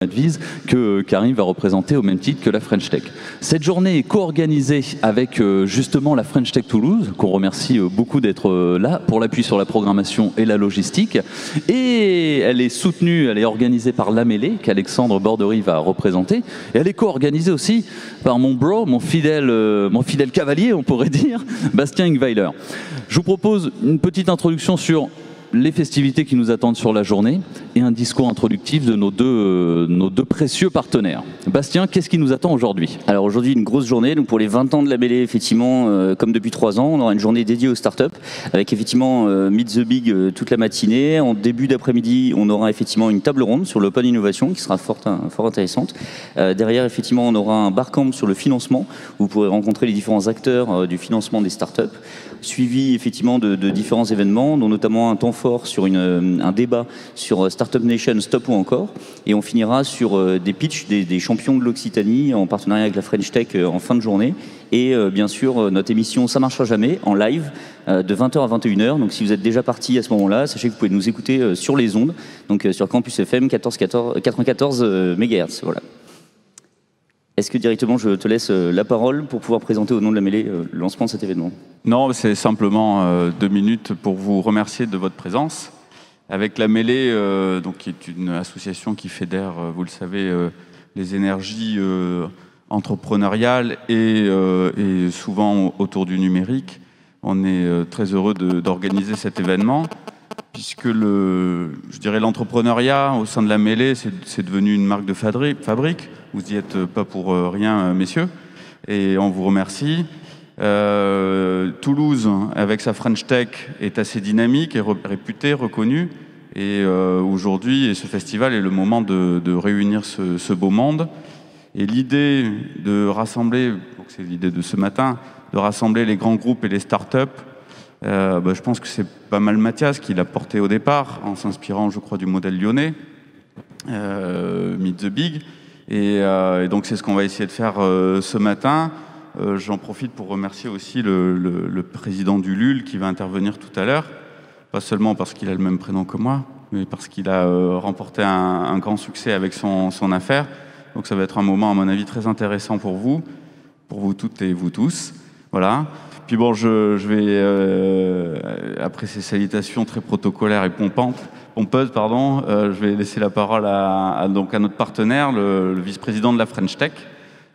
Advise que Karim va représenter au même titre que la French Tech. Cette journée est co-organisée avec justement la French Tech Toulouse, qu'on remercie beaucoup d'être là pour l'appui sur la programmation et la logistique. Et elle est soutenue, elle est organisée par La Mêlée, qu'Alexandre Bordery va représenter. Et elle est co-organisée aussi par mon bro, mon fidèle cavalier, on pourrait dire, Bastien Ingweiler. Je vous propose une petite introduction sur les festivités qui nous attendent sur la journée et un discours introductif de nos deux précieux partenaires. Bastien, qu'est-ce qui nous attend aujourd'hui? Alors aujourd'hui, une grosse journée. Donc pour les 20 ans de La Mêlée, effectivement, comme depuis 3 ans, on aura une journée dédiée aux startups avec effectivement Meet the Big toute la matinée. En début d'après-midi, on aura effectivement une table ronde sur l'Open Innovation qui sera fort intéressante. Derrière, effectivement, on aura un barcamp sur le financement où vous pourrez rencontrer les différents acteurs du financement des startups, suivi effectivement de différents événements, dont notamment un temps fort sur un débat sur Startup Nation, Stop ou encore. Et on finira sur des pitchs des champions de l'Occitanie en partenariat avec la French Tech en fin de journée. Et bien sûr, notre émission Ça marchera jamais en live de 20h à 21h. Donc si vous êtes déjà parti à ce moment-là, sachez que vous pouvez nous écouter sur les ondes, donc sur Campus FM 94 MHz. Voilà. Est-ce que directement je te laisse la parole pour pouvoir présenter au nom de La Mêlée le lancement de cet événement? Non, c'est simplement 2 minutes pour vous remercier de votre présence. Avec La Mêlée, donc, qui est une association qui fédère, vous le savez, les énergies entrepreneuriales et souvent autour du numérique. On est très heureux d'organiser cet événement puisque l'entrepreneuriat au sein de La Mêlée, c'est devenu une marque de fabrique. Vous n'y êtes pas pour rien, messieurs, et on vous remercie. Toulouse, avec sa French Tech, est assez dynamique, et réputée, reconnue. Et aujourd'hui, ce festival est le moment de réunir ce beau monde. Et l'idée de rassembler, c'est l'idée de ce matin, de rassembler les grands groupes et les startups, je pense que c'est pas mal Mathias qui l'a porté au départ, en s'inspirant, je crois, du modèle lyonnais, Meet the Big. Et donc c'est ce qu'on va essayer de faire ce matin. J'en profite pour remercier aussi le président du LUL qui va intervenir tout à l'heure, pas seulement parce qu'il a le même prénom que moi, mais parce qu'il a remporté un grand succès avec son affaire. Donc ça va être un moment, à mon avis, très intéressant pour vous toutes et vous tous. Voilà. Puis bon, je vais, après ces salutations très protocolaires et pompeuses, je vais laisser la parole à notre partenaire, le vice-président de la French Tech.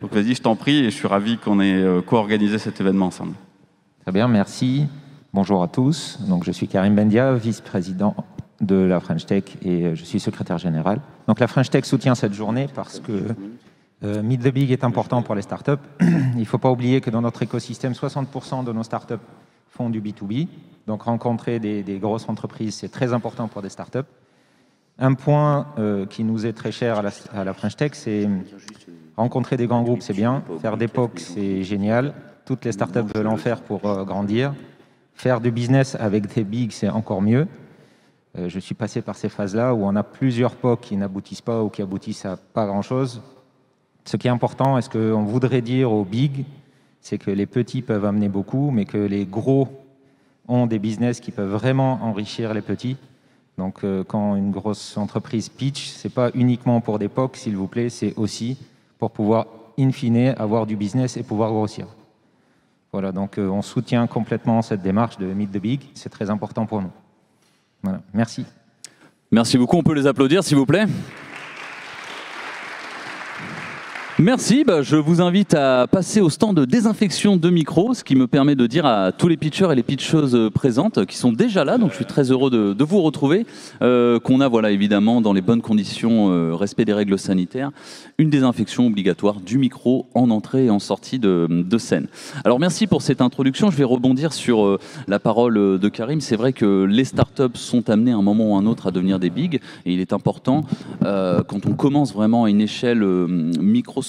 Donc vas-y, je t'en prie, et je suis ravi qu'on ait co-organisé cet événement ensemble. Très bien, merci. Bonjour à tous. Donc, je suis Karim Bendia, vice-président de la French Tech et je suis secrétaire général. Donc la French Tech soutient cette journée parce que Meet the Big est important pour les startups. Il ne faut pas oublier que dans notre écosystème, 60% de nos startups font du B2B. Donc rencontrer des grosses entreprises, c'est très important pour des startups. Un point qui nous est très cher à la French Tech, c'est rencontrer des grands groupes, c'est bien. Faire des POC, c'est génial. Toutes les startups veulent en faire pour grandir. Faire du business avec des bigs, c'est encore mieux. Je suis passé par ces phases-là où on a plusieurs POC qui n'aboutissent pas ou qui aboutissent à pas grand-chose. Ce qui est important, et ce qu'on voudrait dire aux bigs, c'est que les petits peuvent amener beaucoup, mais que les gros ont des business qui peuvent vraiment enrichir les petits. Donc quand une grosse entreprise pitch, ce n'est pas uniquement pour des POC, s'il vous plaît, c'est aussi pour pouvoir, in fine, avoir du business et pouvoir grossir. Voilà, donc on soutient complètement cette démarche de Meet the Big, c'est très important pour nous. Voilà, merci. Merci beaucoup, on peut les applaudir s'il vous plaît. Merci, je vous invite à passer au stand de désinfection de micros, ce qui me permet de dire à tous les pitchers et les pitcheuses présentes qui sont déjà là, donc je suis très heureux de vous retrouver, qu'on a voilà, évidemment dans les bonnes conditions, respect des règles sanitaires, une désinfection obligatoire du micro en entrée et en sortie de scène. Alors merci pour cette introduction, je vais rebondir sur la parole de Karim. C'est vrai que les startups sont amenées à un moment ou à un autre à devenir des bigs, et il est important, quand on commence vraiment à une échelle microscopique,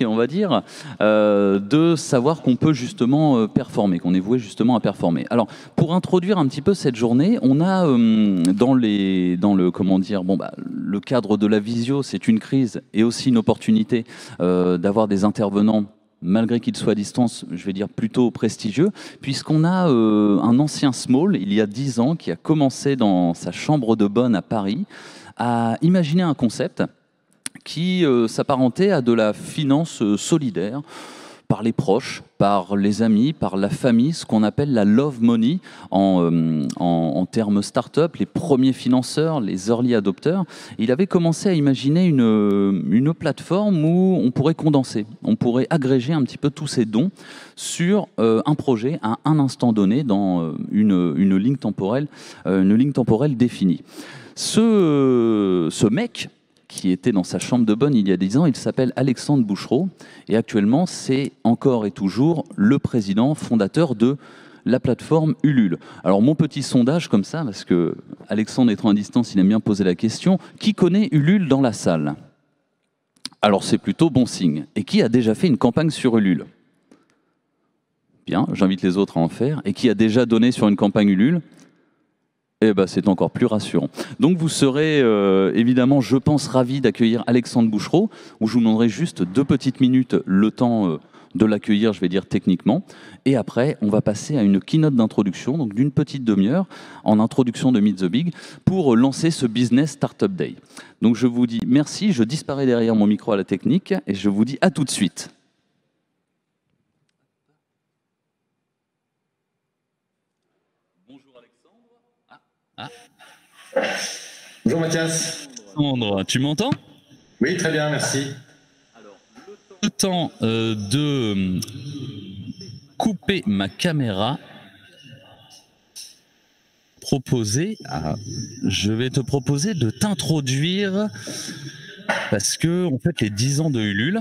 on va dire, de savoir qu'on peut justement performer, qu'on est voué justement à performer. Alors, pour introduire un petit peu cette journée, on a dans le cadre de la visio, c'est une crise et aussi une opportunité d'avoir des intervenants, malgré qu'ils soient à distance, je vais dire plutôt prestigieux, puisqu'on a un ancien small, il y a 10 ans, qui a commencé dans sa chambre de bonne à Paris, à imaginer un concept qui s'apparentait à de la finance solidaire, par les proches, par les amis, par la famille, ce qu'on appelle la love money en termes start-up, les premiers financeurs, les early adopters. Il avait commencé à imaginer une plateforme où on pourrait condenser, on pourrait agréger un petit peu tous ces dons sur un projet à un instant donné dans une ligne temporelle définie. Ce mec qui était dans sa chambre de bonne il y a 10 ans, il s'appelle Alexandre Bouchereau, et actuellement c'est encore et toujours le président fondateur de la plateforme Ulule. Alors mon petit sondage comme ça, parce que Alexandre étant à distance, il aime bien poser la question, qui connaît Ulule dans la salle? Alors c'est plutôt bon signe. Et qui a déjà fait une campagne sur Ulule? Bien, j'invite les autres à en faire. Et qui a déjà donné sur une campagne Ulule? Eh ben, c'est encore plus rassurant. Donc vous serez évidemment, je pense, ravis d'accueillir Alexandre Bouchereau, où je vous demanderai juste 2 petites minutes, le temps de l'accueillir, je vais dire techniquement. Et après, on va passer à une keynote d'introduction, donc d'une petite demi-heure, en introduction de Meet the Big, pour lancer ce Business Startup Day. Donc je vous dis merci, je disparais derrière mon micro à la technique, et je vous dis à tout de suite. Bonjour Alexandre. Bonjour Mathias. Alexandre, tu m'entends? Oui, très bien, merci. Alors, le temps de couper ma caméra. Je vais te proposer de t'introduire parce que on fête les 10 ans de Ulule.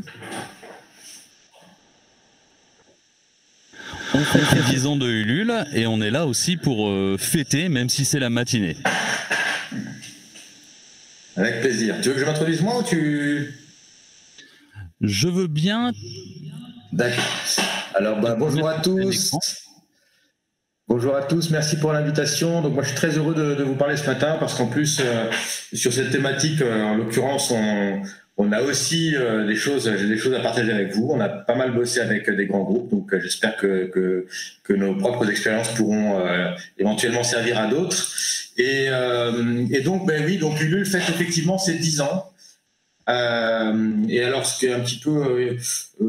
On fête les 10 ans de Ulule et on est là aussi pour fêter, même si c'est la matinée. Avec plaisir. Tu veux que je m'introduise moi ou tu... Je veux bien. D'accord. Alors, bonjour à tous. Bonjour à tous, merci pour l'invitation. Donc moi je suis très heureux de vous parler ce matin parce qu'en plus sur cette thématique, en l'occurrence, on a aussi j'ai des choses à partager avec vous. On a pas mal bossé avec des grands groupes, donc j'espère que nos propres expériences pourront éventuellement servir à d'autres. Et donc oui, donc Ulule fête effectivement ses 10 ans. Et alors, ce qui est un petit peu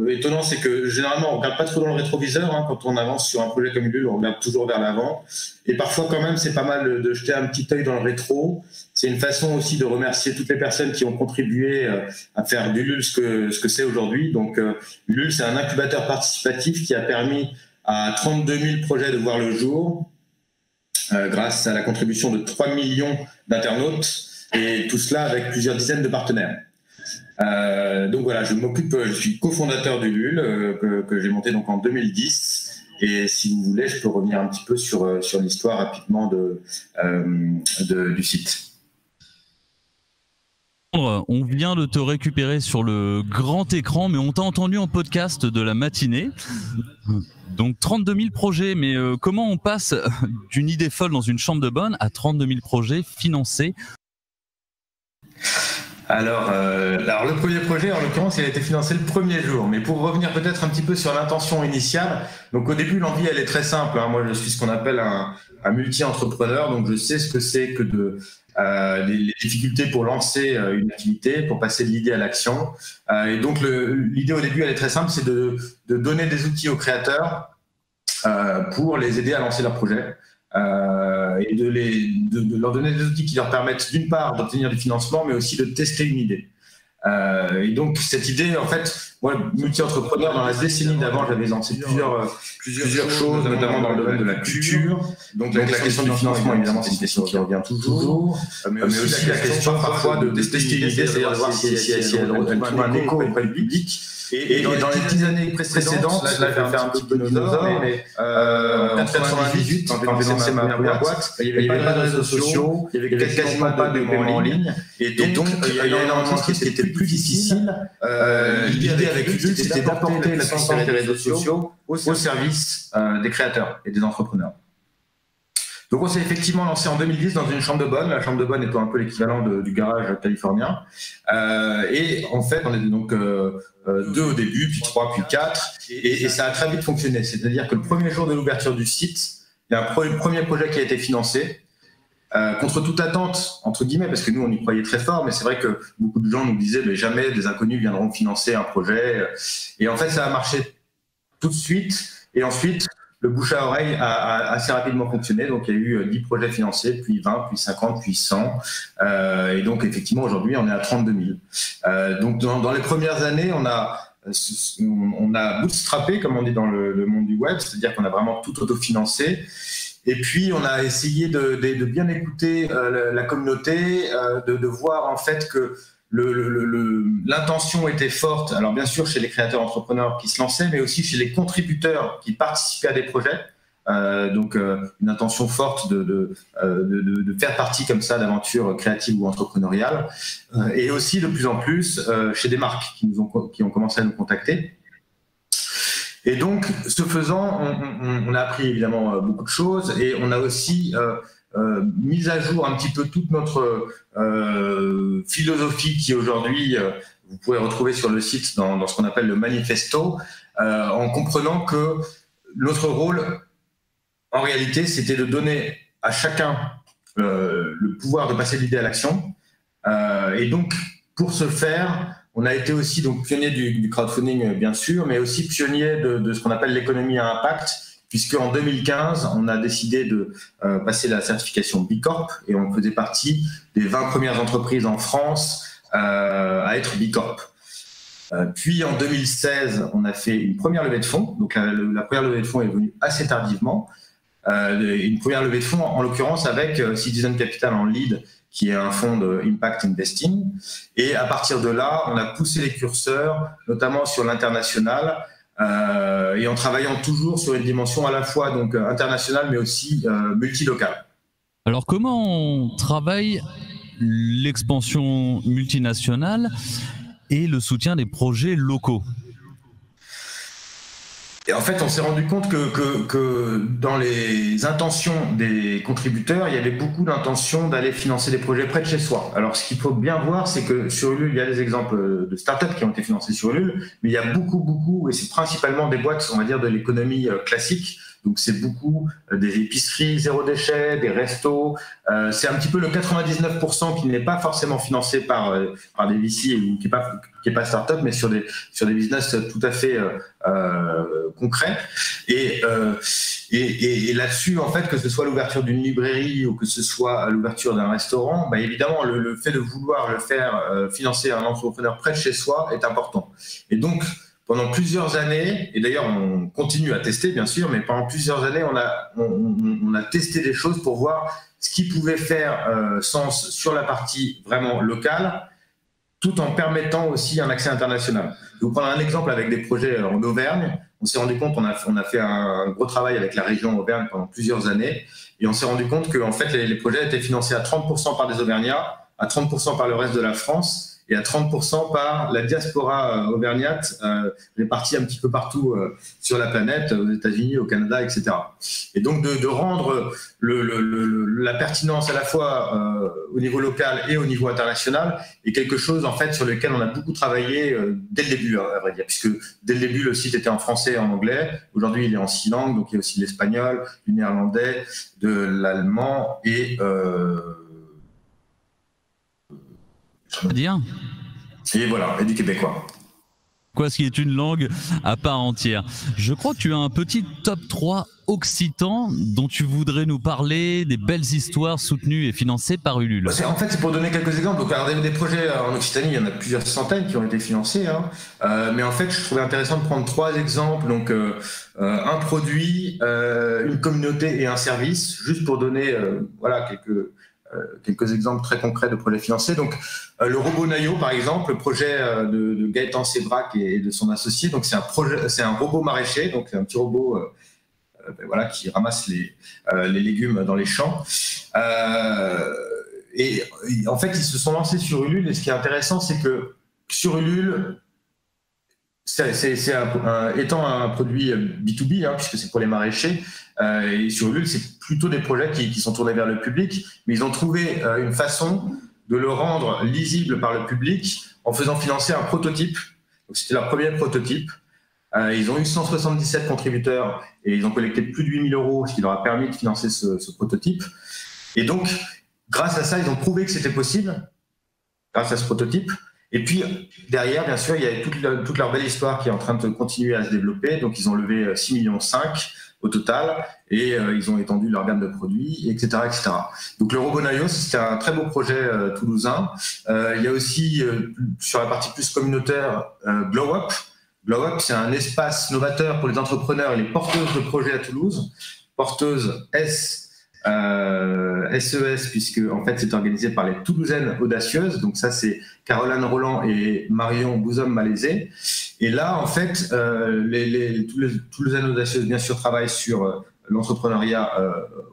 étonnant, c'est que généralement, on ne regarde pas trop dans le rétroviseur. Hein, quand on avance sur un projet comme Ulule, on regarde toujours vers l'avant. Et parfois, quand même, c'est pas mal de jeter un petit œil dans le rétro. C'est une façon aussi de remercier toutes les personnes qui ont contribué à faire d'Ulule ce que c'est aujourd'hui. Donc, Ulule, c'est un incubateur participatif qui a permis à 32 000 projets de voir le jour grâce à la contribution de 3 millions d'internautes. Et tout cela avec plusieurs dizaines de partenaires. Donc voilà, je suis cofondateur d'Ulule que j'ai monté donc en 2010. Et si vous voulez, je peux revenir un petit peu sur l'histoire rapidement du site. On vient de te récupérer sur le grand écran, mais on t'a entendu en podcast de la matinée. Donc 32 000 projets, mais comment on passe d'une idée folle dans une chambre de bonne à 32 000 projets financés? Alors le premier projet, en l'occurrence, il a été financé le premier jour. Mais pour revenir peut-être un petit peu sur l'intention initiale, donc au début, l'envie, elle est très simple. Hein. Moi, je suis ce qu'on appelle un multi-entrepreneur, donc je sais ce que c'est que les difficultés pour lancer une activité, pour passer de l'idée à l'action. Et donc, l'idée au début, elle est très simple, c'est de donner des outils aux créateurs pour les aider à lancer leur projet. Et de leur donner des outils qui leur permettent d'une part d'obtenir du financement, mais aussi de tester une idée. Et donc cette idée, en fait, moi, multi-entrepreneur, dans la décennie d'avant, j'avais lancé plusieurs choses, notamment dans le domaine de la culture. Donc la question du financement, évidemment, c'est une question qui revient toujours, mais aussi la question parfois de tester une idée, c'est-à-dire de voir si elle retrouve un écho auprès du public. Et dans les 10 années précédentes, là je vais faire un petit peu dinosaure, mais en 1998, quand j'ai lancé ma première boîte, il n'y avait pas de réseaux sociaux, il n'y avait quasiment pas de paiement en ligne, et donc il y a énormément de choses qui étaient plus difficiles. L'idée avec Ulule, c'était d'apporter la puissance des réseaux sociaux au service des créateurs et des entrepreneurs. Donc on s'est effectivement lancé en 2010 dans une chambre de bonne, la chambre de bonne étant un peu l'équivalent du garage californien. Et en fait, on était donc 2 au début, puis 3, puis 4, et ça a très vite fonctionné. C'est-à-dire que le premier jour de l'ouverture du site, il y a un premier projet qui a été financé. contre toute attente, entre guillemets, parce que nous, on y croyait très fort, mais c'est vrai que beaucoup de gens nous disaient mais jamais des inconnus viendront financer un projet. Et en fait, ça a marché tout de suite. Et ensuite, le bouche à oreille a assez rapidement fonctionné. Donc, il y a eu 10 projets financés, puis 20, puis 50, puis 100. Et donc, effectivement, aujourd'hui, on est à 32 000. Donc, dans les premières années, on a bootstrappé, comme on dit dans le monde du web, c'est-à-dire qu'on a vraiment tout autofinancé. Et puis, on a essayé de bien écouter la communauté, de voir en fait que l'intention était forte. Alors, bien sûr, chez les créateurs entrepreneurs qui se lançaient, mais aussi chez les contributeurs qui participaient à des projets. Donc, une intention forte de faire partie comme ça d'aventures créatives ou entrepreneuriales. Et aussi, de plus en plus, chez des marques qui ont commencé à nous contacter. Et donc, ce faisant, on a appris évidemment beaucoup de choses et on a aussi mis à jour un petit peu toute notre philosophie qui aujourd'hui, vous pouvez retrouver sur le site dans ce qu'on appelle le manifesto, en comprenant que notre rôle, en réalité, c'était de donner à chacun le pouvoir de passer de l'idée à l'action. Et donc, pour ce faire, on a été aussi donc pionnier du crowdfunding, bien sûr, mais aussi pionnier de ce qu'on appelle l'économie à impact, puisque en 2015, on a décidé de passer la certification B Corp et on faisait partie des 20 premières entreprises en France à être B Corp. Puis en 2016, on a fait une première levée de fonds. Donc la première levée de fonds est venue assez tardivement. Une première levée de fonds, en l'occurrence avec Citizen Capital en lead, qui est un fonds de impact investing. Et à partir de là, on a poussé les curseurs, notamment sur l'international, et en travaillant toujours sur une dimension à la fois donc internationale, mais aussi multilocale. Alors comment on travaille l'expansion multinationale et le soutien des projets locaux ? Et en fait, on s'est rendu compte que dans les intentions des contributeurs, il y avait beaucoup d'intentions d'aller financer des projets près de chez soi. Alors, ce qu'il faut bien voir, c'est que sur Ulule, il y a des exemples de startups qui ont été financées sur Ulule, mais il y a beaucoup, et c'est principalement des boîtes, on va dire, de l'économie classique. Donc, c'est beaucoup des épiceries zéro déchet, des restos. C'est un petit peu le 99% qui n'est pas forcément financé par des VC ou qui est pas start-up, mais sur des business tout à fait concrets. Et là-dessus, en fait, que ce soit l'ouverture d'une librairie ou que ce soit l'ouverture d'un restaurant, bah, évidemment, le fait de vouloir le faire financer un entrepreneur près de chez soi est important. Et donc, pendant plusieurs années, et d'ailleurs on continue à tester bien sûr, mais pendant plusieurs années on a testé des choses pour voir ce qui pouvait faire sens sur la partie vraiment locale, tout en permettant aussi un accès international. Je vais vous prendre un exemple avec des projets en Auvergne. On s'est rendu compte, on a fait un gros travail avec la région Auvergne pendant plusieurs années, et on s'est rendu compte que en fait les projets étaient financés à 30% par des Auvergnats, à 30% par le reste de la France, et à 30% par la diaspora auvergnate répartie un petit peu partout sur la planète, aux États-Unis, au Canada, etc. Et donc de rendre la pertinence à la fois au niveau local et au niveau international est quelque chose en fait sur lequel on a beaucoup travaillé dès le début, à vrai dire, puisque dès le début le site était en français et en anglais. Aujourd'hui il est en 6 langues, donc il y a aussi l'espagnol, du néerlandais, de l'allemand et dire. Et voilà, et du québécois. Quoi, ce qui est une langue à part entière. Je crois que tu as un petit top 3 occitan dont tu voudrais nous parler, des belles histoires soutenues et financées par Ulule. En fait, c'est pour donner quelques exemples. Donc, alors, des projets en Occitanie, il y en a plusieurs centaines qui ont été financés. Mais en fait, je trouvais intéressant de prendre 3 exemples. Donc, un produit, une communauté et un service, juste pour donner voilà, quelques exemples très concrets de projets financés. Donc, le robot Nayo, par exemple, le projet de Gaëtan Sébrac et de son associé. Donc, c'est un robot maraîcher, donc un petit robot voilà, qui ramasse les légumes dans les champs. Et en fait, ils se sont lancés sur Ulule. Et ce qui est intéressant, c'est que sur Ulule, étant un produit B2B, puisque c'est pour les maraîchers, et sur Ulule, c'est plutôt des projets qui sont tournés vers le public, mais ils ont trouvé une façon de le rendre lisible par le public en faisant financer un prototype. Donc, c'était leur premier prototype. Ils ont eu 177 contributeurs et ils ont collecté plus de 8 000 €, ce qui leur a permis de financer ce prototype. Et donc, grâce à ça, ils ont prouvé que c'était possible, grâce à ce prototype. Et puis, derrière, bien sûr, il y a toute leur belle histoire qui est en train de continuer à se développer. Donc, ils ont levé 6,5 millions au total et ils ont étendu leur gamme de produits, etc. etc. Donc, le Robonaio, c'est un très beau projet toulousain. Il y a aussi, sur la partie plus communautaire, Glow Up. Glow Up, c'est un espace novateur pour les entrepreneurs et les porteuses de projets à Toulouse. Porteuses SES, puisque en fait c'est organisé par les Toulousaines audacieuses. Donc ça c'est Caroline Roland et Marion Bouzom-Malaisé. Et là en fait les Toulousaines audacieuses bien sûr travaillent sur l'entrepreneuriat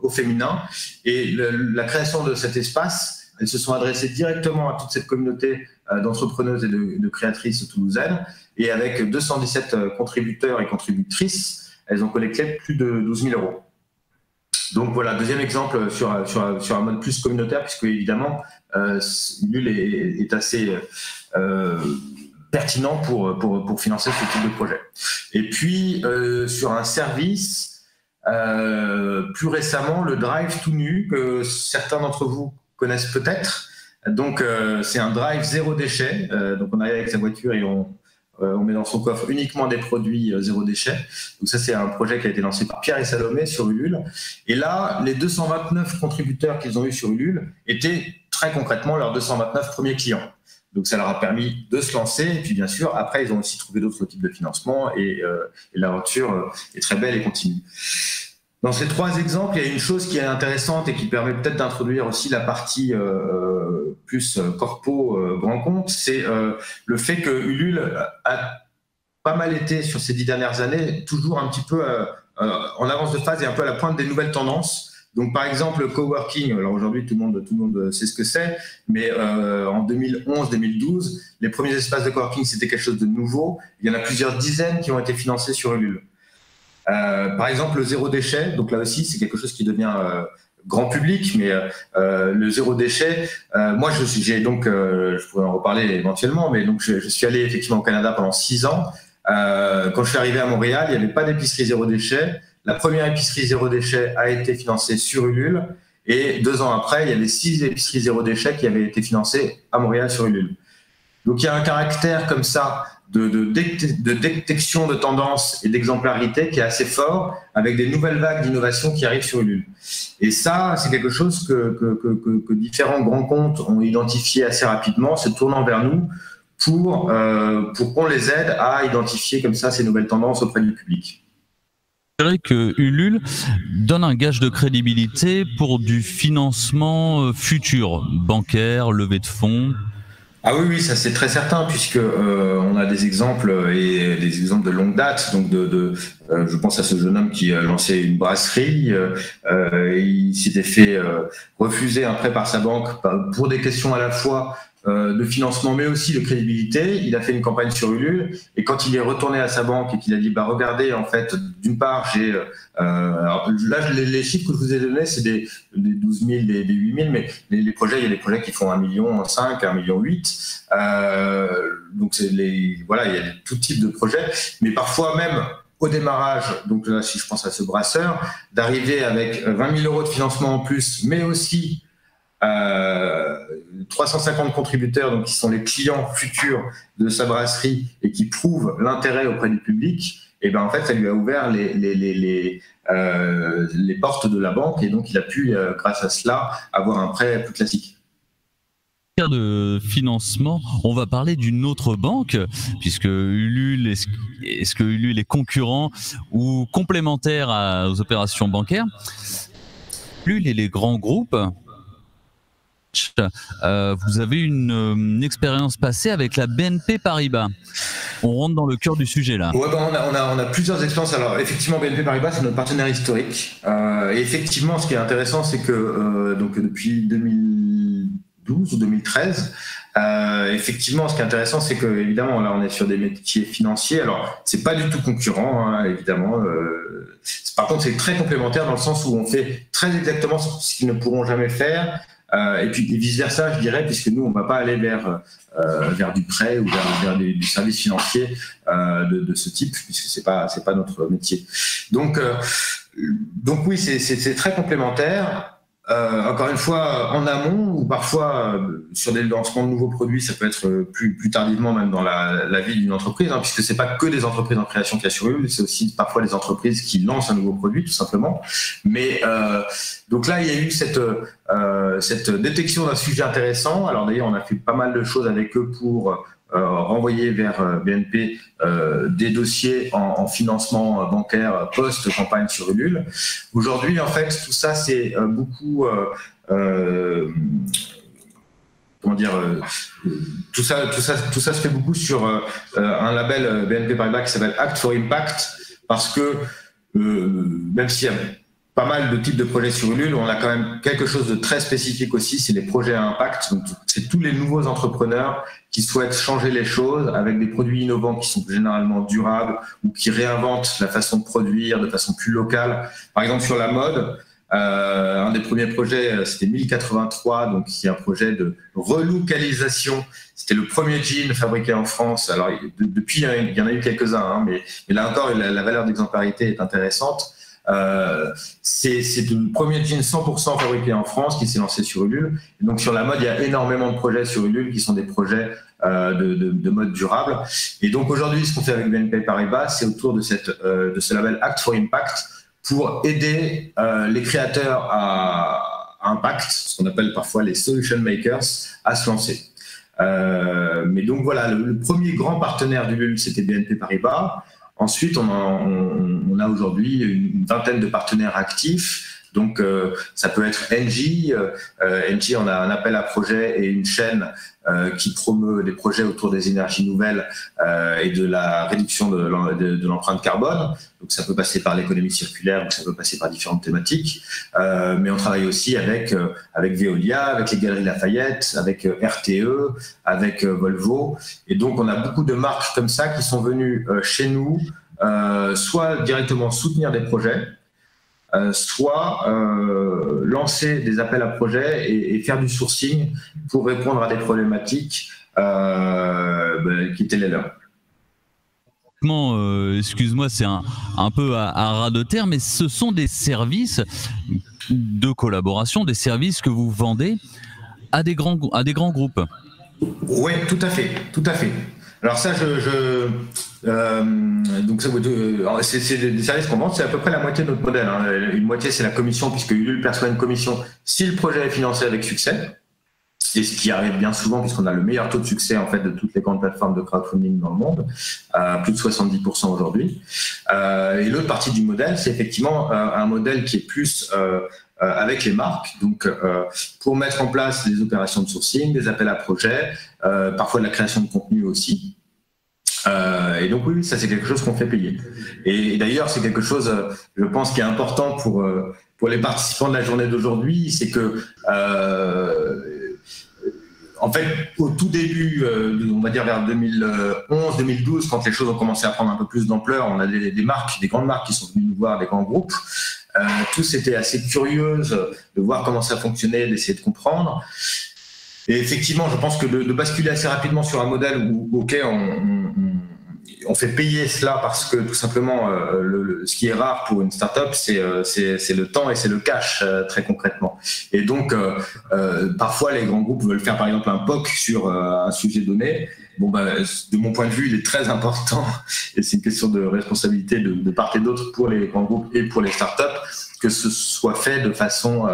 au féminin et la création de cet espace, elles se sont adressées directement à toute cette communauté d'entrepreneuses et de créatrices toulousaines et avec 217 contributeurs et contributrices, elles ont collecté plus de 12 000 euros. Donc voilà, deuxième exemple sur un mode plus communautaire, puisque évidemment, Ulule est assez pertinent pour financer ce type de projet. Et puis, sur un service, plus récemment, le Drive tout nu, que certains d'entre vous connaissent peut-être. Donc, c'est un Drive zéro déchet. Donc, on arrive avec sa voiture et on met dans son coffre uniquement des produits zéro déchet. Donc ça, c'est un projet qui a été lancé par Pierre et Salomé sur Ulule. Et là, les 229 contributeurs qu'ils ont eu sur Ulule étaient très concrètement leurs 229 premiers clients. Donc ça leur a permis de se lancer. Et puis bien sûr, après, ils ont aussi trouvé d'autres types de financement et l'aventure est très belle et continue. Dans ces trois exemples, il y a une chose qui est intéressante et qui permet peut-être d'introduire aussi la partie plus corpo grand compte, c'est le fait que Ulule a pas mal été sur ces 10 dernières années toujours un petit peu en avance de phase et un peu à la pointe des nouvelles tendances. Donc par exemple le coworking, alors aujourd'hui tout le monde sait ce que c'est, mais en 2011-2012, les premiers espaces de coworking c'était quelque chose de nouveau. Il y en a plusieurs dizaines qui ont été financés sur Ulule. Par exemple, le zéro déchet, donc là aussi, c'est quelque chose qui devient grand public, mais le zéro déchet, moi, je pourrais en reparler éventuellement, mais donc je suis allé effectivement au Canada pendant 6 ans. Quand je suis arrivé à Montréal, il n'y avait pas d'épicerie zéro déchet. La première épicerie zéro déchet a été financée sur Ulule, et 2 ans après, il y avait 6 épiceries zéro déchet qui avaient été financées à Montréal sur Ulule. Donc il y a un caractère comme ça de détection de tendance et d'exemplarité qui est assez fort, avec des nouvelles vagues d'innovation qui arrivent sur Ulule. Et ça, c'est quelque chose que différents grands comptes ont identifié assez rapidement, se tournant vers nous pour qu'on les aide à identifier comme ça ces nouvelles tendances auprès du public. C'est vrai que Ulule donne un gage de crédibilité pour du financement futur, bancaire, levée de fonds. Ah oui, ça c'est très certain, puisque on a des exemples et des exemples de longue date. Donc je pense à ce jeune homme qui a lancé une brasserie. Il s'était fait refuser un prêt par sa banque pour des questions à la fois de financement, mais aussi de crédibilité. Il a fait une campagne sur Ulule, et quand il est retourné à sa banque et qu'il a dit regardez, en fait, d'une part j'ai alors là les chiffres que je vous ai donnés c'est des 12 000, des 8 000, mais les projets, il y a des projets qui font 1,5 million, 1,8 million. Donc il y a tout type de projets, mais parfois même au démarrage, donc là si je pense à ce brasseur, d'arriver avec 20 000 euros de financement en plus, mais aussi 350 contributeurs, donc qui sont les clients futurs de sa brasserie et qui prouvent l'intérêt auprès du public, et ben en fait ça lui a ouvert les portes de la banque, et donc il a pu grâce à cela avoir un prêt plus classique. De financement, on va parler d'une autre banque, puisque Ulule, est-ce que Ulule est concurrent ou complémentaire aux opérations bancaires? Ulule et les grands groupes. Vous avez une expérience passée avec la BNP Paribas. On rentre dans le cœur du sujet là. Ouais, on a plusieurs expériences. Alors effectivement, BNP Paribas c'est notre partenaire historique. Et effectivement, ce qui est intéressant, c'est que donc depuis 2012 ou 2013, effectivement, ce qui est intéressant, c'est que évidemment là, on est sur des métiers financiers. Alors c'est pas du tout concurrent, hein, évidemment. Par contre, c'est très complémentaire dans le sens où on fait très exactement ce qu'ils ne pourront jamais faire. Et puis vice versa, je dirais, puisque nous on va pas aller vers du prêt ou vers du service financier de ce type, puisque c'est pas notre métier. Donc oui, c'est très complémentaire. encore une fois, en amont ou parfois sur des lancements de nouveaux produits, ça peut être plus tardivement même dans la vie d'une entreprise, hein, puisque c'est pas que des entreprises en création qu'il y a sur Ulule, c'est aussi parfois des entreprises qui lancent un nouveau produit, tout simplement. Mais donc là, il y a eu cette détection d'un sujet intéressant. Alors d'ailleurs, on a fait pas mal de choses avec eux pour renvoyer vers BNP des dossiers en financement bancaire post-campagne sur Ulule. Aujourd'hui, en fait, tout ça, c'est beaucoup... comment dire, tout ça se fait beaucoup sur un label BNP Paribas qui s'appelle Act for Impact, parce que même s'il y a pas mal de types de projets sur Ulule, on a quand même quelque chose de très spécifique aussi, c'est les projets à impact. Donc, c'est tous les nouveaux entrepreneurs qui souhaitent changer les choses avec des produits innovants qui sont généralement durables ou qui réinventent la façon de produire de façon plus locale. Par exemple, sur la mode, un des premiers projets, c'était 1083, donc qui est un projet de relocalisation. C'était le premier jean fabriqué en France. Alors, depuis, il y en a eu quelques-uns, hein, mais là encore, la valeur d'exemplarité est intéressante. C'est le premier jean 100% fabriqué en France qui s'est lancé sur Ulule. Et donc sur la mode, il y a énormément de projets sur Ulule qui sont des projets de mode durable. Et donc aujourd'hui, ce qu'on fait avec BNP Paribas, c'est autour de ce label Act for Impact pour aider les créateurs à impact, ce qu'on appelle parfois les solution makers, à se lancer. Mais donc voilà, le premier grand partenaire d'Ulule, c'était BNP Paribas. Ensuite, on a aujourd'hui une vingtaine de partenaires actifs. Donc, ça peut être Engie. Engie, on a un appel à projet et une chaîne qui promeut des projets autour des énergies nouvelles et de la réduction de l'empreinte carbone. Donc, ça peut passer par l'économie circulaire, donc ça peut passer par différentes thématiques. Mais on travaille aussi avec Veolia, avec les Galeries Lafayette, avec RTE, avec Volvo. Et donc, on a beaucoup de marques comme ça qui sont venues chez nous, soit directement soutenir des projets, soit lancer des appels à projets et faire du sourcing pour répondre à des problématiques qui étaient les leurs. Excuse-moi, c'est un peu à ras de terre, mais ce sont des services de collaboration, des services que vous vendez à des grands groupes. Oui, tout à fait. Alors ça, donc c'est des services qu'on vend, c'est à peu près la moitié de notre modèle. Hein. Une moitié, c'est la commission, puisque Ulule perçoit une commission si le projet est financé avec succès. Et ce qui arrive bien souvent, puisqu'on a le meilleur taux de succès en fait de toutes les grandes plateformes de crowdfunding dans le monde, plus de 70% aujourd'hui. Et l'autre partie du modèle, c'est effectivement un modèle qui est plus avec les marques, donc pour mettre en place des opérations de sourcing, des appels à projets, parfois de la création de contenu aussi. Et donc oui, ça c'est quelque chose qu'on fait payer. Et d'ailleurs, c'est quelque chose, je pense, qui est important pour les participants de la journée d'aujourd'hui, c'est que en fait, au tout début, on va dire vers 2011-2012, quand les choses ont commencé à prendre un peu plus d'ampleur, on a des marques, des grandes marques qui sont venues nous voir, des grands groupes. Tous étaient assez curieuses de voir comment ça fonctionnait, d'essayer de comprendre. Et effectivement, je pense que de basculer assez rapidement sur un modèle où on fait payer cela parce que tout simplement, ce qui est rare pour une start-up, c'est le temps et c'est le cash, très concrètement. Et donc, parfois, les grands groupes veulent faire par exemple un POC sur un sujet donné. Bon, de mon point de vue, il est très important, et c'est une question de responsabilité de part et d'autre pour les grands groupes et pour les start-up, que ce soit fait de façon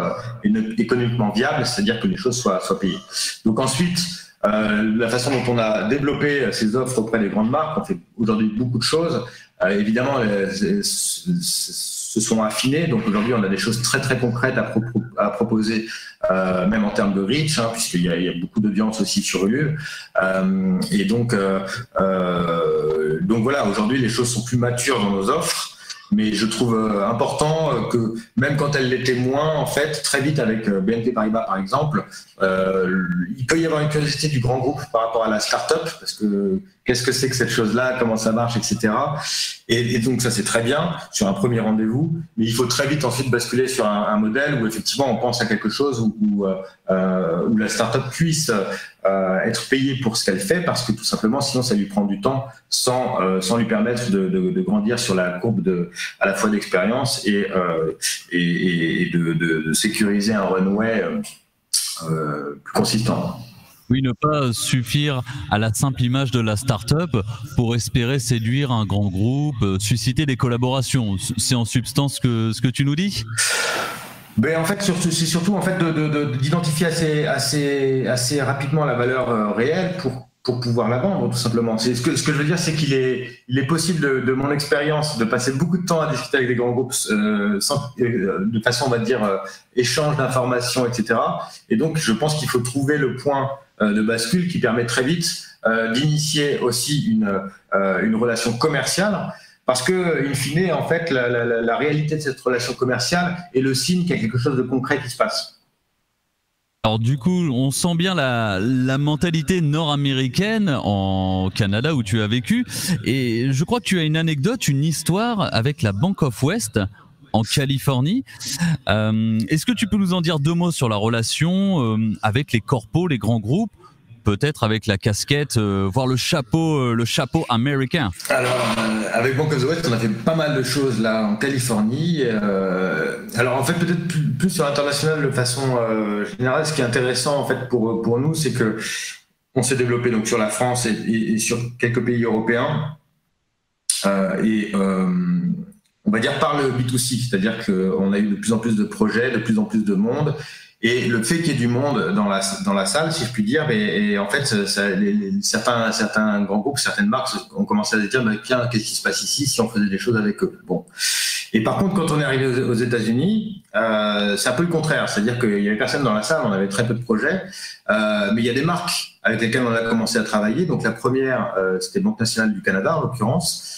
économiquement viable, c'est-à-dire que les choses soient payées. Donc ensuite, la façon dont on a développé ces offres auprès des grandes marques, on fait aujourd'hui beaucoup de choses. Évidemment, se sont affinées. Donc aujourd'hui, on a des choses très très concrètes à proposer, même en termes de reach, hein, puisqu'il y a beaucoup d'audience aussi sur Ulule. Et donc voilà, aujourd'hui, les choses sont plus matures dans nos offres. Mais je trouve important que même quand elles l'étaient moins, en fait, très vite avec BNP Paribas par exemple, il peut y avoir une curiosité du grand groupe par rapport à la start-up, parce que qu'est-ce que c'est que cette chose-là, comment ça marche, etc. Et donc ça c'est très bien sur un premier rendez-vous, mais il faut très vite ensuite basculer sur un modèle où effectivement on pense à quelque chose où la start-up puisse être payée pour ce qu'elle fait, parce que tout simplement, sinon, ça lui prend du temps sans lui permettre de grandir sur la courbe à la fois d'expérience et de sécuriser un runway plus consistant. Oui, ne pas suffire à la simple image de la start-up pour espérer séduire un grand groupe, susciter des collaborations. C'est en substance ce que tu nous dis ? En fait, c'est surtout en fait d'identifier assez rapidement la valeur réelle pour pouvoir la vendre, tout simplement. Ce que je veux dire, c'est qu'il est possible, de mon expérience, de passer beaucoup de temps à discuter avec des grands groupes de façon, on va dire, échange d'informations, etc. Et donc, je pense qu'il faut trouver le point de bascule qui permet très vite d'initier aussi une relation commerciale. Parce que, in fine, en fait, la réalité de cette relation commerciale est le signe qu'il y a quelque chose de concret qui se passe. Alors du coup, on sent bien la mentalité nord-américaine en Canada où tu as vécu. Et je crois que tu as une anecdote, une histoire avec la Bank of West en Californie. Est-ce que tu peux nous en dire 2 mots sur la relation avec les corpos, les grands groupes ? Peut-être avec la casquette, voire le chapeau américain. Alors, avec Bank of the West, on a fait pas mal de choses là en Californie. Alors en fait, peut-être plus sur l'international de façon générale. Ce qui est intéressant en fait pour nous, c'est que on s'est développé donc sur la France et sur quelques pays européens. On va dire par le B2C, c'est-à-dire qu'on a eu de plus en plus de projets, de plus en plus de monde. Et le fait qu'il y ait du monde dans la salle, si je puis dire, et en fait, certains grands groupes, certaines marques ont commencé à se dire, tiens, qu'est-ce qui se passe ici si on faisait des choses avec eux ? Bon. Et par contre, quand on est arrivé aux États-Unis, c'est un peu le contraire, c'est-à-dire qu'il y avait personne dans la salle, on avait très peu de projets, mais il y a des marques avec lesquelles on a commencé à travailler. Donc la première, c'était Banque Nationale du Canada, en l'occurrence.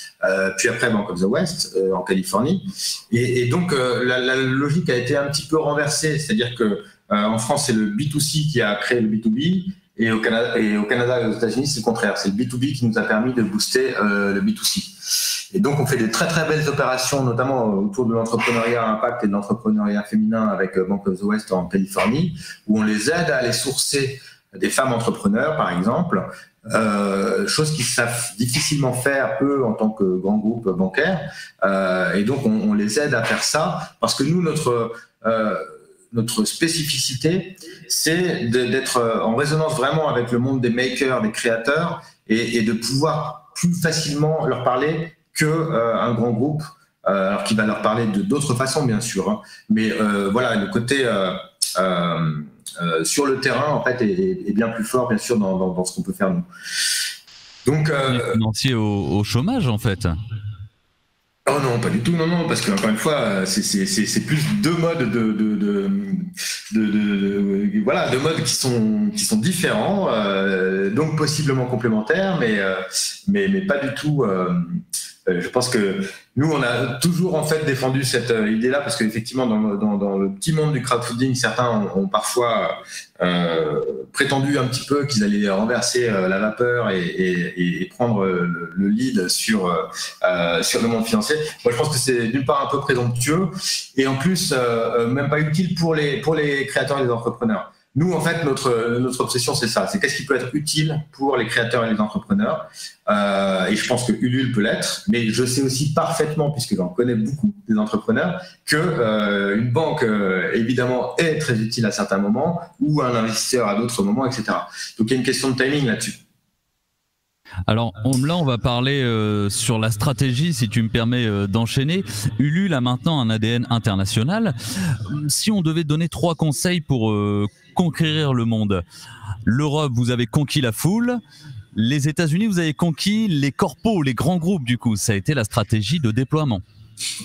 Puis après Bank of the West en Californie, et donc la logique a été un petit peu renversée, c'est-à-dire que en France c'est le B2C qui a créé le B2B, et au Canada et aux États-Unis c'est le contraire, c'est le B2B qui nous a permis de booster le B2C. Et donc on fait des très très belles opérations, notamment autour de l'entrepreneuriat à impact et de l'entrepreneuriat féminin avec Bank of the West en Californie, où on les aide à aller sourcer des femmes entrepreneurs par exemple. Chose qu'ils savent difficilement faire eux en tant que grand groupe bancaire, et donc on les aide à faire ça parce que nous notre spécificité c'est d'être en résonance vraiment avec le monde des makers, des créateurs, et de pouvoir plus facilement leur parler qu'un grand groupe, alors qu'il va leur parler de d'autres façons bien sûr, hein, mais voilà, le côté sur le terrain en fait est bien plus fort bien sûr dans ce qu'on peut faire nous. Donc financier au chômage en fait. Oh non, pas du tout, non, parce que encore une fois, c'est plus 2 modes voilà, 2 modes qui sont différents, donc possiblement complémentaires, mais pas du tout. Je pense que nous, on a toujours en fait défendu cette idée-là parce qu'effectivement, dans le petit monde du crowdfunding, certains ont parfois prétendu un petit peu qu'ils allaient renverser la vapeur et prendre le lead sur le monde financier. Moi, je pense que c'est d'une part un peu présomptueux et en plus même pas utile pour les créateurs et les entrepreneurs. Nous, en fait, notre obsession, c'est ça. C'est qu'est-ce qui peut être utile pour les créateurs et les entrepreneurs. Et je pense que Ulule peut l'être. Mais je sais aussi parfaitement, puisque j'en connais beaucoup des entrepreneurs, qu'une banque, évidemment, est très utile à certains moments ou un investisseur à d'autres moments, etc. Donc, il y a une question de timing là-dessus. Alors là, on va parler sur la stratégie, si tu me permets d'enchaîner. Ulule a maintenant un ADN international. Si on devait donner 3 conseils pour conquérir le monde, l'Europe, vous avez conquis la foule. Les États-Unis, vous avez conquis les corpos, les grands groupes, du coup. Ça a été la stratégie de déploiement.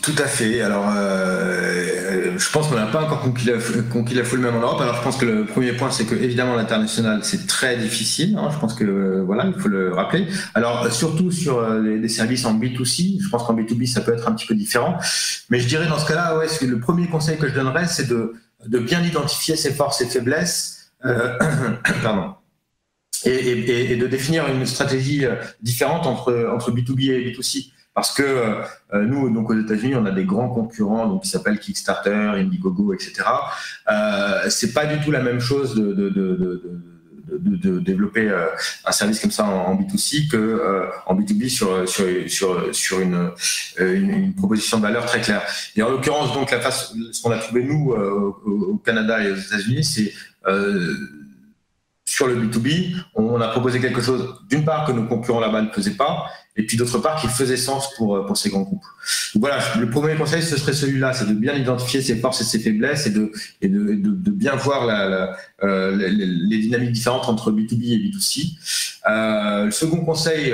Tout à fait. Alors, je pense qu'on n'a pas encore conquis la foule même en Europe. Alors, je pense que le premier point, c'est que évidemment l'international, c'est très difficile. Hein. Je pense que voilà, il faut le rappeler. Alors, surtout sur les services en B2C. Je pense qu'en B2B, ça peut être un petit peu différent. Mais je dirais dans ce cas-là, ouais, le premier conseil que je donnerais, c'est de bien identifier ses forces et faiblesses. Pardon. Et de définir une stratégie différente entre B2B et B2C. Parce que nous, donc aux États-Unis, on a des grands concurrents donc qui s'appellent Kickstarter, Indiegogo, etc. C'est pas du tout la même chose de développer un service comme ça en B2C que en B2B sur une proposition de valeur très claire. Et en l'occurrence, donc, ce qu'on a trouvé, nous, au Canada et aux États-Unis, c'est sur le B2B, on a proposé quelque chose, d'une part, que nos concurrents là-bas ne faisaient pas, et puis d'autre part, qui faisait sens pour ces grands groupes. Donc voilà, le premier conseil, ce serait celui-là, c'est de bien identifier ses forces et ses faiblesses et de bien voir les dynamiques différentes entre B2B et B2C. Le second conseil,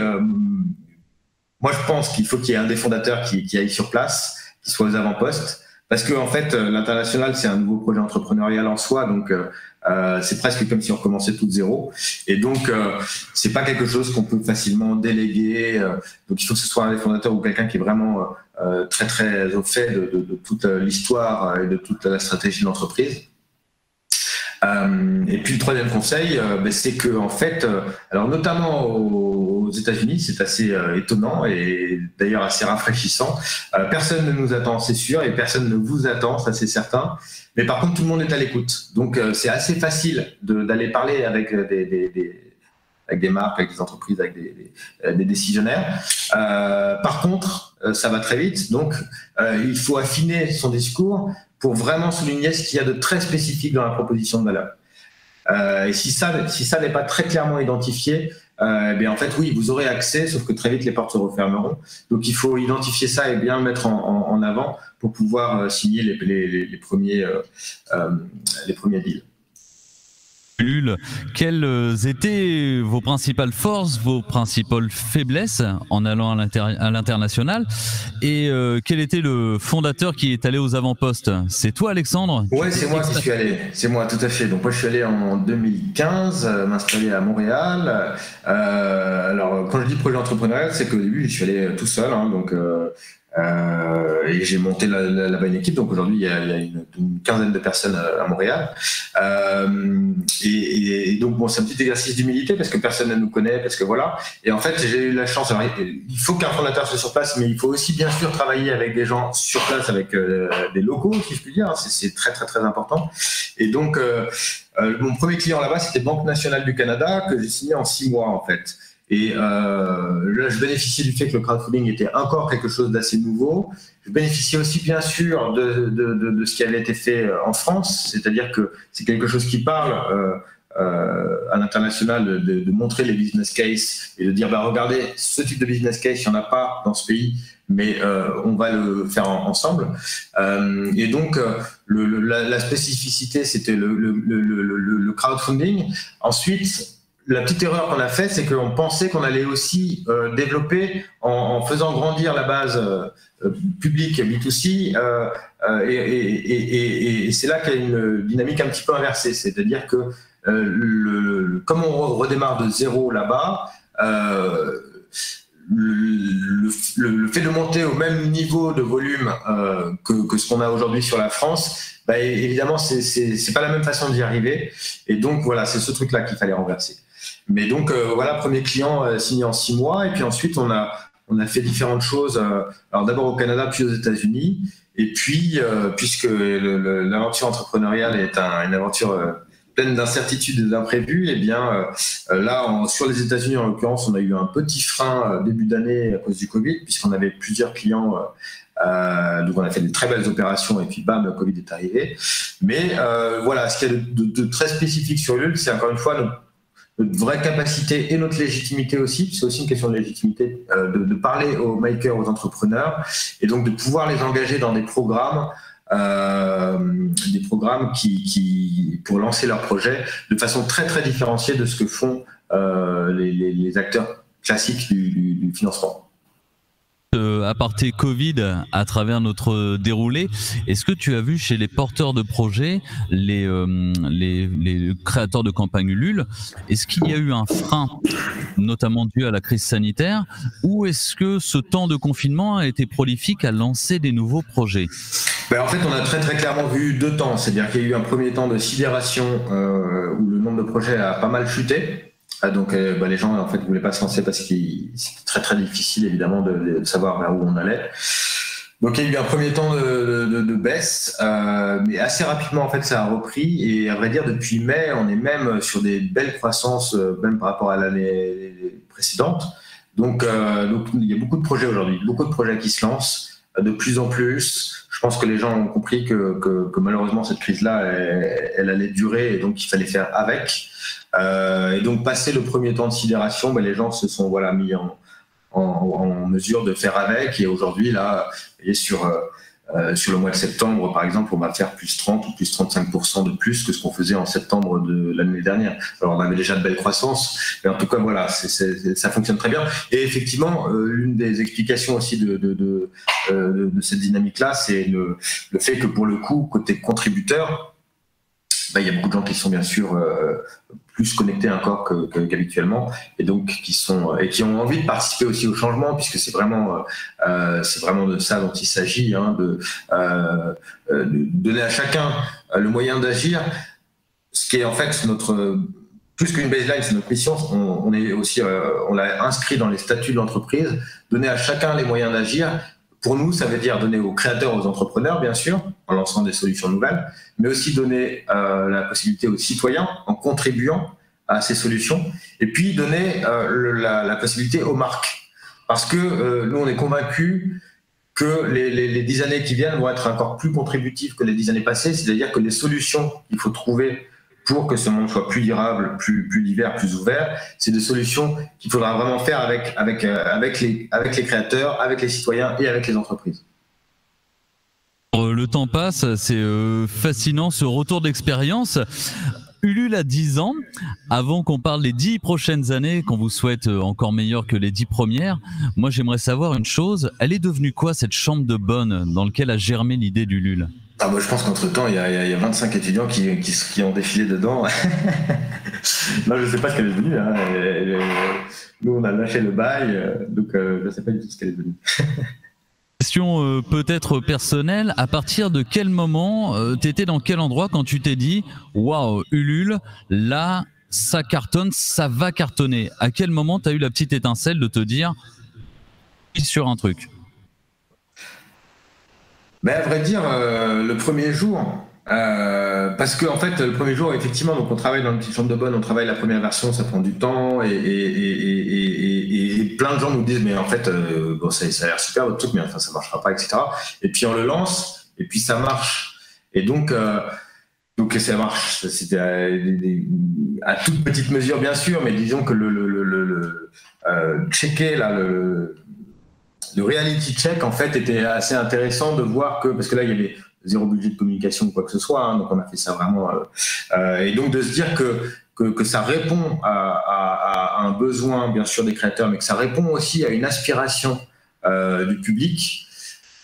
moi je pense qu'il faut qu'il y ait un des fondateurs qui aille sur place, qui soit aux avant-postes, parce que en fait, l'international, c'est un nouveau projet entrepreneurial en soi, donc c'est presque comme si on recommençait tout de zéro. Et donc, c'est pas quelque chose qu'on peut facilement déléguer. Donc, il faut que ce soit un des fondateurs ou quelqu'un qui est vraiment très très au fait de toute l'histoire et de toute la stratégie de l'entreprise. Et puis le troisième conseil, c'est que en fait, alors notamment aux États-Unis, c'est assez étonnant et d'ailleurs assez rafraîchissant. Personne ne nous attend, c'est sûr, et personne ne vous attend, ça c'est certain. Mais par contre, tout le monde est à l'écoute. Donc c'est assez facile d'aller parler avec des marques, avec des entreprises, avec des décisionnaires. Par contre, ça va très vite. Donc il faut affiner son discours pour vraiment souligner ce qu'il y a de très spécifique dans la proposition de valeur. Et si ça n'est pas très clairement identifié, en fait, oui, vous aurez accès, sauf que très vite, les portes se refermeront. Donc, il faut identifier ça et bien le mettre en avant pour pouvoir signer les premiers deals. Quelles étaient vos principales forces, vos principales faiblesses en allant à l'international, et quel était le fondateur qui est allé aux avant-postes? C'est toi, Alexandre? Ouais, c'est moi qui suis allé. C'est moi, tout à fait. Donc moi, je suis allé en 2015 m'installer à Montréal. Alors, quand je dis projet entrepreneurial, c'est qu'au début, je suis allé tout seul. Et j'ai monté là-bas une équipe. Donc aujourd'hui, il y a une quinzaine de personnes à Montréal. Et donc bon, c'est un petit exercice d'humilité parce que personne ne nous connaît, parce que voilà. Et en fait, j'ai eu la chance. Alors, il faut qu'un fondateur soit sur place, mais il faut aussi bien sûr travailler avec des gens sur place, avec des locaux, si je puis dire. C'est très très très important. Et donc mon premier client là-bas, c'était Banque Nationale du Canada, que j'ai signé en 6 mois en fait. Et là, je bénéficiais du fait que le crowdfunding était encore quelque chose d'assez nouveau. Je bénéficiais aussi, bien sûr, de ce qui avait été fait en France, c'est-à-dire que c'est quelque chose qui parle à l'international de montrer les business cases et de dire, regardez, ce type de business case, il n'y en a pas dans ce pays, mais on va le faire ensemble. Et donc, la spécificité, c'était le crowdfunding. Ensuite, la petite erreur qu'on a faite, c'est qu'on pensait qu'on allait aussi développer en faisant grandir la base publique B2C, et c'est là qu'il y a une dynamique un petit peu inversée, c'est-à-dire que comme on redémarre de zéro là-bas, le fait de monter au même niveau de volume que ce qu'on a aujourd'hui sur la France, évidemment, c'est pas la même façon d'y arriver, et donc voilà, c'est ce truc-là qu'il fallait renverser. Mais donc voilà, premier client signé en 6 mois, et puis ensuite on a fait différentes choses. Alors d'abord au Canada, puis aux États-Unis, et puis puisque l'aventure entrepreneuriale est une aventure pleine d'incertitudes et d'imprévus, et bien là sur les États-Unis en l'occurrence, on a eu un petit frein début d'année à cause du Covid, puisqu'on avait plusieurs clients. Donc on a fait de très belles opérations et puis bam, le Covid est arrivé. Mais voilà, ce qu'il y a de très spécifique sur Ulule, c'est encore une fois notre vraie capacité et notre légitimité aussi. C'est aussi une question de légitimité de parler aux makers, aux entrepreneurs, et donc de pouvoir les engager dans des programmes qui pour lancer leurs projets de façon très très différenciée de ce que font les acteurs classiques du financement. Aparté Covid à travers notre déroulé, est-ce que tu as vu chez les porteurs de projets, les créateurs de campagne Ulule, est-ce qu'il y a eu un frein, notamment dû à la crise sanitaire, ou est-ce que ce temps de confinement a été prolifique à lancer des nouveaux projets? En fait, on a très très clairement vu 2 temps, c'est-à-dire qu'il y a eu un premier temps de sidération où le nombre de projets a pas mal chuté. Donc les gens en fait voulaient pas se lancer parce que c'était très très difficile évidemment de savoir vers où on allait. Donc il y a eu un premier temps de baisse, mais assez rapidement en fait ça a repris et à vrai dire depuis mai on est même sur des belles croissances même par rapport à l'année précédente. Donc il y a beaucoup de projets aujourd'hui, beaucoup de projets qui se lancent de plus en plus. Je pense que les gens ont compris que malheureusement cette crise-là elle allait durer et donc il fallait faire avec. Et donc passé le premier temps de sidération, les gens se sont mis en mesure de faire avec et aujourd'hui là et sur le mois de septembre par exemple on va faire plus 30 ou plus 35% de plus que ce qu'on faisait en septembre de l'année dernière. Alors on avait déjà de belles croissances mais en tout cas voilà ça fonctionne très bien et effectivement l'une des explications aussi de cette dynamique là c'est le fait que pour le coup côté contributeur il y a beaucoup de gens qui sont bien sûr plus connectés encore qu'habituellement et donc qui ont envie de participer aussi au changement puisque c'est vraiment de ça dont il s'agit, de donner à chacun le moyen d'agir, ce qui est en fait plus qu'une baseline, c'est notre mission. On est aussi, on l'a inscrit dans les statuts de l'entreprise, donner à chacun les moyens d'agir. Pour nous, ça veut dire donner aux créateurs, aux entrepreneurs, bien sûr, en lançant des solutions nouvelles, mais aussi donner la possibilité aux citoyens en contribuant à ces solutions, et puis donner la possibilité aux marques. Parce que nous, on est convaincus que les 10 années qui viennent vont être encore plus contributives que les 10 années passées, c'est-à-dire que les solutions qu'il faut trouver pour que ce monde soit plus durable, plus divers, plus ouvert, c'est des solutions qu'il faudra vraiment faire avec les créateurs, avec les citoyens et avec les entreprises. Le temps passe, c'est fascinant ce retour d'expérience. Ulule a 10 ans. Avant qu'on parle des 10 prochaines années, qu'on vous souhaite encore meilleures que les 10 premières, moi j'aimerais savoir une chose. Elle est devenue quoi cette chambre de bonne dans laquelle a germé l'idée d'Ulule ? Je pense qu'entre-temps, il y a 25 étudiants qui ont défilé dedans. Non, je ne sais pas ce qu'elle est devenue. Nous, on a lâché le bail, donc je ne sais pas du tout ce qu'elle est devenue. Question peut-être personnelle, à partir de quel moment t'étais dans quel endroit quand tu t'es dit « Waouh, Ulule, là, ça cartonne, ça va cartonner ». À quel moment t'as eu la petite étincelle de te dire « sur un truc » ? À vrai dire, le premier jour, parce que en fait, le premier jour, effectivement, donc on travaille dans une petite chambre de bonne, on travaille la première version, ça prend du temps, et plein de gens nous disent, mais en fait, ça a l'air super votre truc, mais enfin, ça marchera pas, etc. Et puis on le lance, et puis ça marche. Et donc ça marche. C'était à toute petite mesure, bien sûr, mais disons que checker là le reality check, en fait, était assez intéressant de voir parce que là, il y avait zéro budget de communication ou quoi que ce soit, donc on a fait ça vraiment. Et donc, de se dire que ça répond à un besoin, bien sûr, des créateurs, mais que ça répond aussi à une aspiration du public,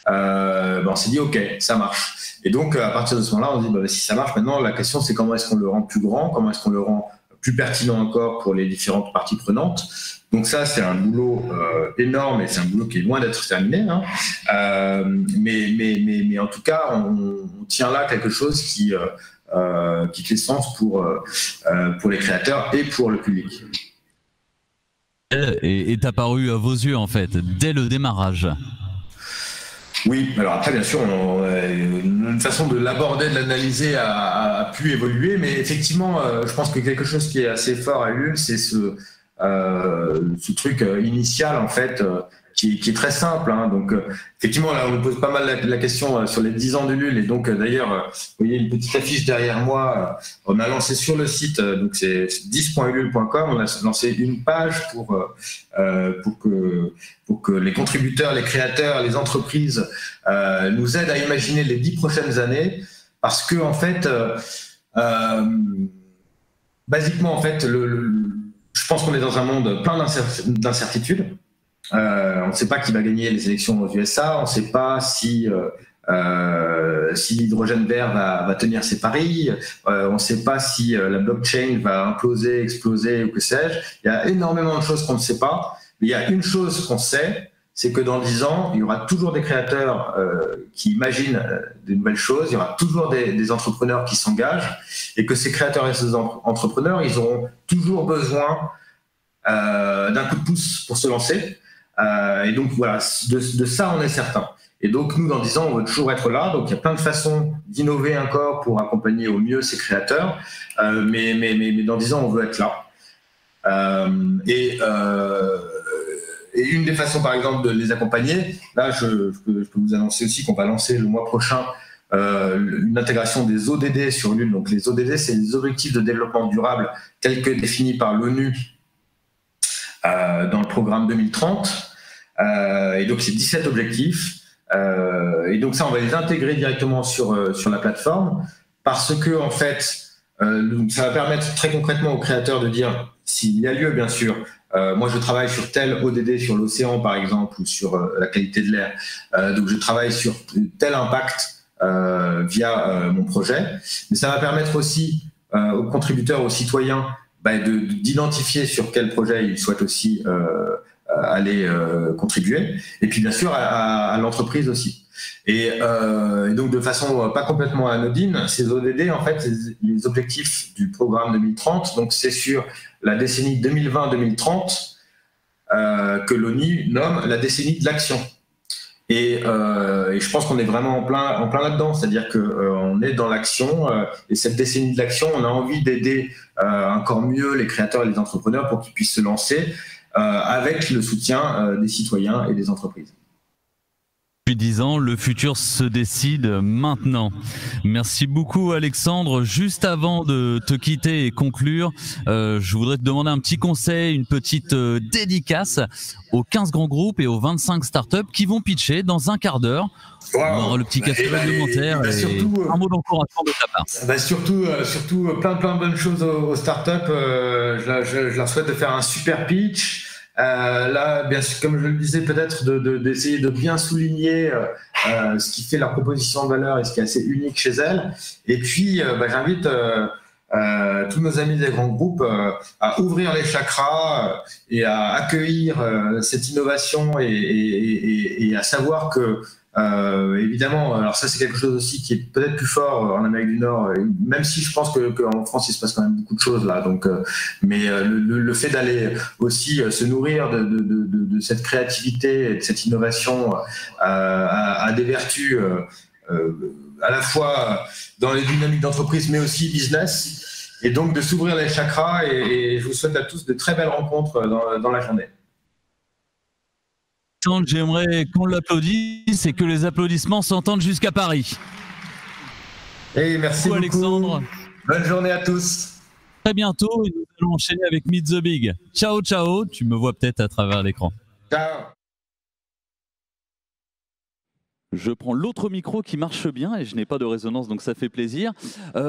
on s'est dit, OK, ça marche. Et donc, à partir de ce moment-là, on se dit, si ça marche, maintenant, la question, c'est comment est-ce qu'on le rend plus grand, comment est-ce qu'on le rend plus pertinent encore pour les différentes parties prenantes. Donc ça, c'est un boulot énorme et c'est un boulot qui est loin d'être terminé. Mais en tout cas, on tient là quelque chose qui fait sens pour les créateurs et pour le public. Et est apparu à vos yeux, en fait, dès le démarrage. Oui, alors après, bien sûr, une façon de l'aborder, de l'analyser a pu évoluer, mais effectivement, je pense que quelque chose qui est assez fort à Ulule, c'est ce truc initial, en fait, qui est très simple. Donc, effectivement, là, on nous pose pas mal la question sur les 10 ans d'Ulule, et donc, d'ailleurs, vous voyez une petite affiche derrière moi, on a lancé sur le site, donc c'est 10.ulule.com, on a lancé une page pour que les contributeurs, les créateurs, les entreprises nous aident à imaginer les 10 prochaines années, parce que en fait, basiquement, en fait, je pense qu'on est dans un monde plein d'incertitudes. On ne sait pas qui va gagner les élections aux USA, on ne sait pas si l'hydrogène vert va tenir ses paris, on ne sait pas si la blockchain va imploser, exploser ou que sais-je. Il y a énormément de choses qu'on ne sait pas, mais il y a une chose qu'on sait, c'est que dans 10 ans, il y aura toujours des créateurs qui imaginent de nouvelles choses, il y aura toujours des entrepreneurs qui s'engagent, et que ces créateurs et ces entrepreneurs, ils auront toujours besoin d'un coup de pouce pour se lancer. Et donc voilà, de ça on est certain. Et donc, nous, dans 10 ans, on veut toujours être là. Donc, il y a plein de façons d'innover encore pour accompagner au mieux ces créateurs. Mais dans 10 ans, on veut être là. Et une des façons, par exemple, de les accompagner, là, je peux vous annoncer aussi qu'on va lancer le mois prochain une intégration des ODD sur Ulule. Donc, les ODD, c'est les objectifs de développement durable tels que définis par l'ONU dans le programme 2030. Et donc, c'est 17 objectifs. Et donc, ça, on va les intégrer directement sur la plateforme parce que, en fait, ça va permettre très concrètement aux créateurs de dire, s'il y a lieu, bien sûr, moi je travaille sur tel ODD sur l'océan par exemple ou sur la qualité de l'air, donc je travaille sur tel impact via mon projet, mais ça va permettre aussi aux contributeurs, aux citoyens d'identifier sur quel projet ils souhaitent aussi aller contribuer, et puis bien sûr à l'entreprise aussi. Et donc de façon pas complètement anodine, ces ODD, en fait, les objectifs du programme 2030, donc c'est sur la décennie 2020-2030 que l'ONU nomme la décennie de l'action. Et je pense qu'on est vraiment en plein là-dedans, c'est-à-dire qu'on est dans l'action, et cette décennie de l'action, on a envie d'aider encore mieux les créateurs et les entrepreneurs pour qu'ils puissent se lancer avec le soutien des citoyens et des entreprises. Depuis 10 ans, le futur se décide maintenant. Merci beaucoup Alexandre. Juste avant de te quitter et conclure, je voudrais te demander un petit conseil, une petite dédicace aux 15 grands groupes et aux 25 startups qui vont pitcher dans un quart d'heure. Wow. On aura le petit café réglementaire et surtout, un mot d'encouragement de ta part. Surtout plein de bonnes choses aux startups. Je leur souhaite de faire un super pitch. Là, bien sûr, comme je le disais, peut-être d'essayer de bien souligner ce qui fait leur proposition de valeur et ce qui est assez unique chez elles. Et puis, j'invite tous nos amis des grands groupes à ouvrir les chakras et à accueillir cette innovation et à savoir que évidemment, alors ça c'est quelque chose aussi qui est peut-être plus fort en Amérique du Nord, même si je pense qu'en France il se passe quand même beaucoup de choses là. Donc, mais le fait d'aller aussi se nourrir de cette créativité et de cette innovation a des vertus à la fois dans les dynamiques d'entreprise, mais aussi business. Et donc de s'ouvrir les chakras. Et je vous souhaite à tous de très belles rencontres dans la journée. J'aimerais qu'on l'applaudisse et que les applaudissements s'entendent jusqu'à Paris. Et merci beaucoup, Alexandre. Bonne journée à tous. Très bientôt, et nous allons enchaîner avec Meet the Big. Ciao, ciao. Tu me vois peut-être à travers l'écran. Ciao. Je prends l'autre micro qui marche bien et je n'ai pas de résonance, donc ça fait plaisir.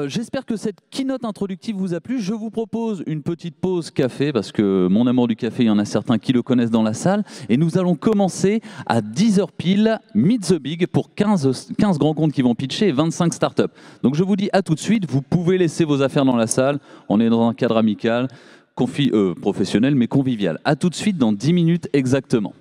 J'espère que cette keynote introductive vous a plu. Je vous propose une petite pause café parce que mon amour du café, il y en a certains qui le connaissent dans la salle. Et nous allons commencer à 10h pile, Meet the Big pour 15 grands comptes qui vont pitcher et 25 startups. Donc je vous dis à tout de suite, vous pouvez laisser vos affaires dans la salle. On est dans un cadre amical, professionnel mais convivial. À tout de suite dans 10 minutes exactement.